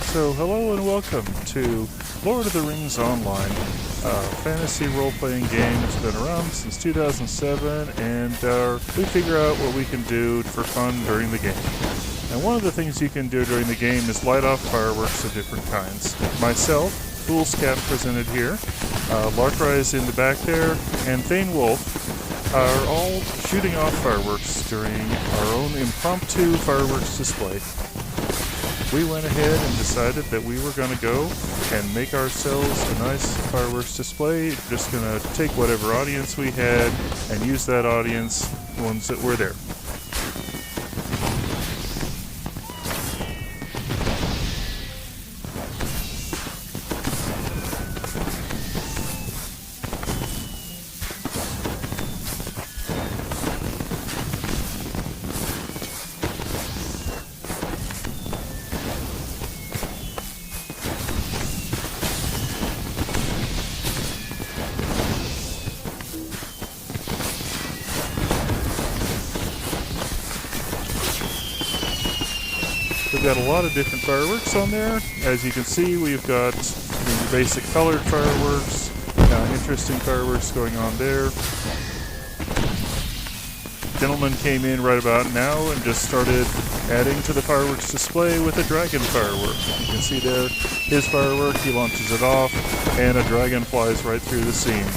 So hello and welcome to Lord of the Rings Online, a fantasy role-playing game that's been around since 2007, and we figure out what we can do for fun during the game. And one of the things you can do during the game is light off fireworks of different kinds. Myself, Foolscap presented here, Larkrise in the back there, and Thanewulf are all shooting off fireworks during our own impromptu fireworks display. We went ahead and decided that we were going to go and make ourselves a nice fireworks display. Just going to take whatever audience we had and use that audience, the ones that were there. We've got a lot of different fireworks on there. As you can see, we've got the basic colored fireworks, interesting fireworks going on there. Gentleman came in right about now and just started adding to the fireworks display with a dragon firework. You can see there his firework, he launches it off, and a dragon flies right through the scene.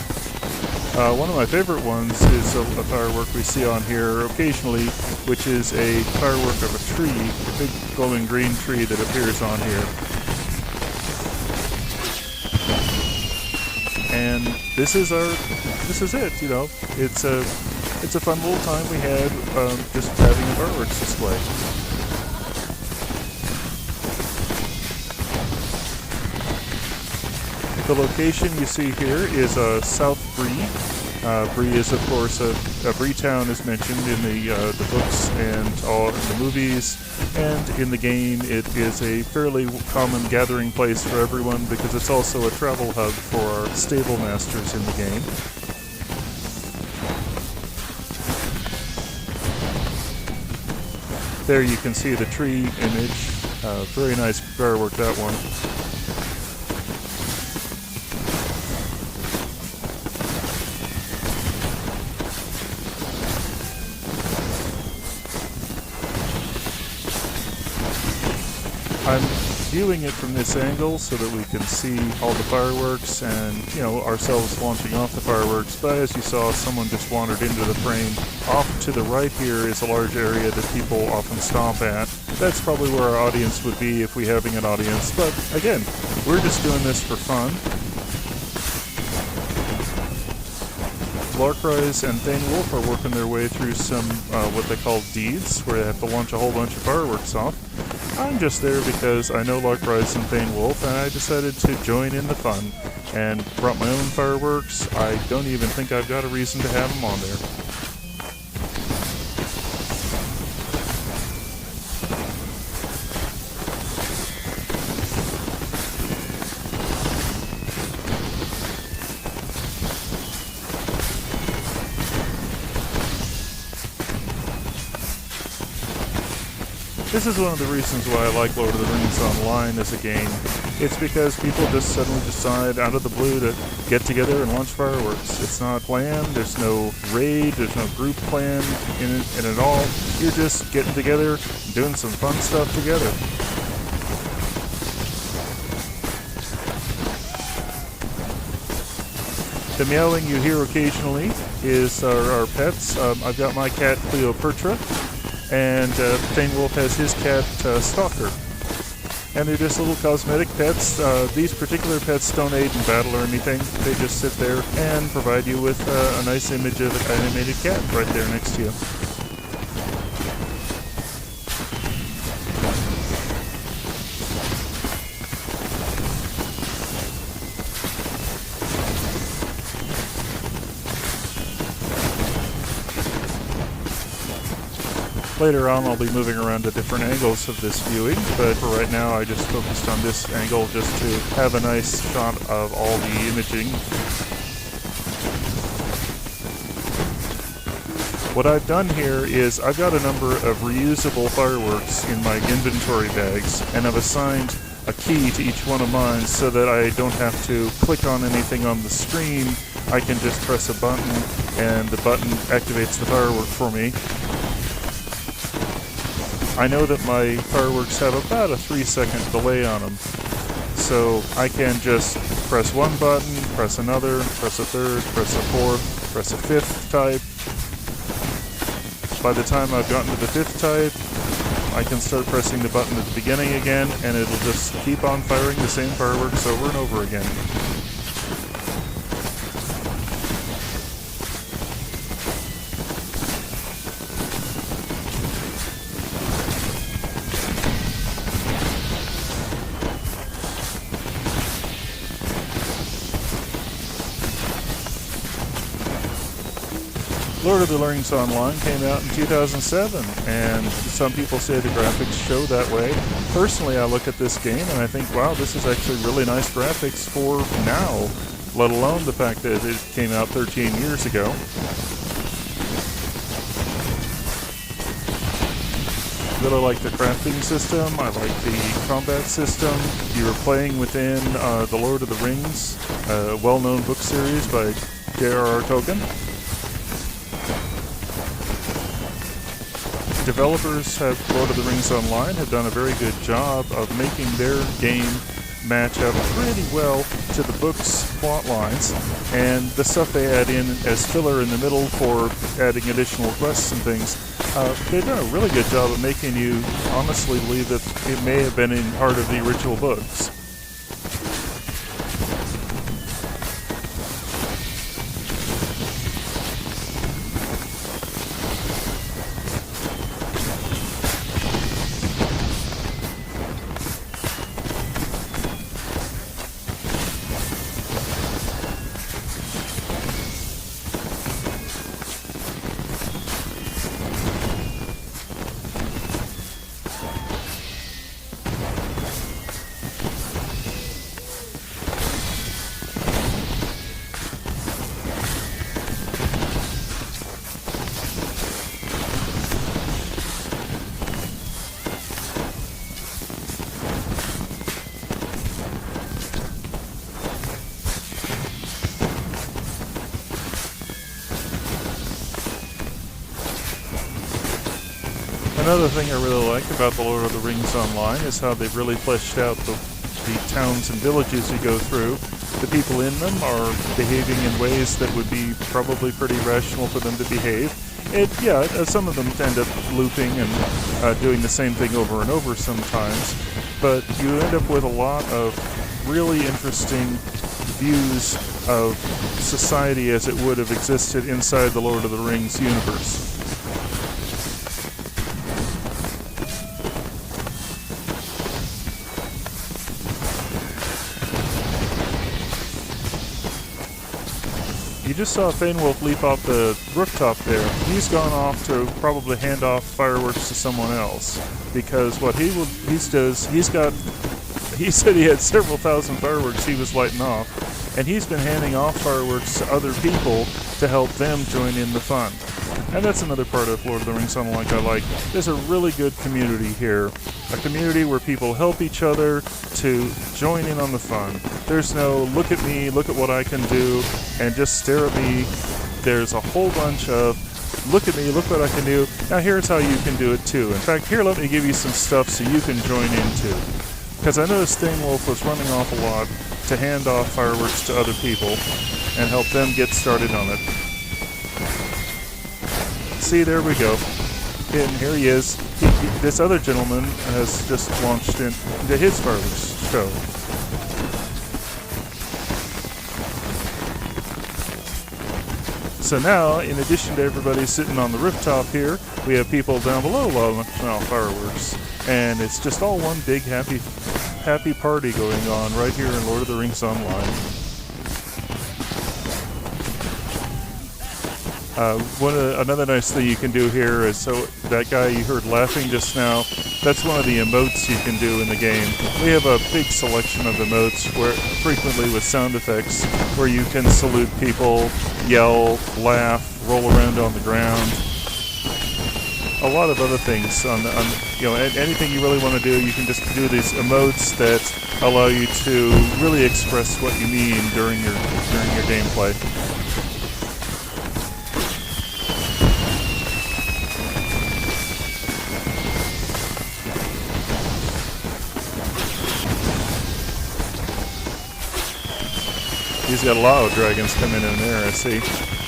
One of my favorite ones is a firework we see on here occasionally, which is a firework of a tree, a big glowing green tree that appears on here. And this is it, you know. It's a fun little time we had just having a fireworks display. The location you see here is South Bree. Bree is, of course, a Bree town is mentioned in the books and all in the movies, and in the game it is a fairly common gathering place for everyone because it's also a travel hub for our stable masters in the game. There you can see the tree image. Very nice firework, that one. I'm viewing it from this angle so that we can see all the fireworks and, you know, ourselves launching off the fireworks. But as you saw, someone just wandered into the frame. Off to the right here is a large area that people often stomp at. That's probably where our audience would be if we're having an audience. But again, we're just doing this for fun. Larkrise and Thanewulf are working their way through some what they call deeds, where they have to launch a whole bunch of fireworks off. I'm just there because I know Larkrise and Thanewulf, and I decided to join in the fun and brought my own fireworks. I don't even think I've got a reason to have them on there. This is one of the reasons why I like Lord of the Rings Online as a game. It's because people just suddenly decide out of the blue to get together and launch fireworks. It's not planned, there's no raid, there's no group plan in it at all. You're just getting together, doing some fun stuff together. The meowing you hear occasionally is our pets. I've got my cat Cleopatra, and Thanewulf has his cat Stalker. And they're just little cosmetic pets. These particular pets don't aid in battle or anything. They just sit there and provide you with a nice image of an animated cat right there next to you. Later on I'll be moving around to different angles of this viewing, but for right now I just focused on this angle just to have a nice shot of all the imaging. What I've done here is I've got a number of reusable fireworks in my inventory bags, and I've assigned a key to each one of mine so that I don't have to click on anything on the screen. I can just press a button and the button activates the firework for me. I know that my fireworks have about a 3-second delay on them. So I can just press one button, press another, press a third, press a fourth, press a fifth type. By the time I've gotten to the fifth type, I can start pressing the button at the beginning again, and it'll just keep on firing the same fireworks over and over again. Lord of the Rings Online came out in 2007, and some people say the graphics show that way. Personally, I look at this game and I think, wow, this is actually really nice graphics for now, let alone the fact that it came out 13 years ago. Really like the crafting system. I like the combat system. You're playing within the Lord of the Rings, a well-known book series by J.R.R. Tolkien. Developers of Lord of the Rings Online have done a very good job of making their game match up pretty well to the book's plot lines, and the stuff they add in as filler in the middle for adding additional quests and things. They've done a really good job of making you honestly believe that it may have been in part of the original books. Another thing I really like about the Lord of the Rings Online is how they've really fleshed out the towns and villages you go through. The people in them are behaving in ways that would be probably pretty rational for them to behave. Some of them end up looping and doing the same thing over and over sometimes, but you end up with a lot of really interesting views of society as it would have existed inside the Lord of the Rings universe. You just saw Thanewulf leap off the rooftop there. He's gone off to probably hand off fireworks to someone else, because what he said he had several thousand fireworks he was lighting off, and he's been handing off fireworks to other people to help them join in the fun. And that's another part of Lord of the Rings Online I like. There's a really good community here. A community where people help each other to join in on the fun. There's no, look at me, look at what I can do, and just stare at me. There's a whole bunch of, look at me, look what I can do. Now here's how you can do it too. In fact, here, let me give you some stuff so you can join in too. Because I noticed Thanewulf was running off a lot to hand off fireworks to other people and help them get started on it. See, there we go. And here he is. This other gentleman has just launched into his fireworks show. So now, in addition to everybody sitting on the rooftop here, we have people down below launching off fireworks. And it's just all one big happy party going on right here in Lord of the Rings Online. Another nice thing you can do here is, so that guy you heard laughing just now, that's one of the emotes you can do in the game. We have a big selection of emotes, frequently with sound effects, where you can salute people, yell, laugh, roll around on the ground. a lot of other things on anything you really want to do. You can just do these emotes that allow you to really express what you mean during your gameplay. He's got a lot of dragons coming in there, I see.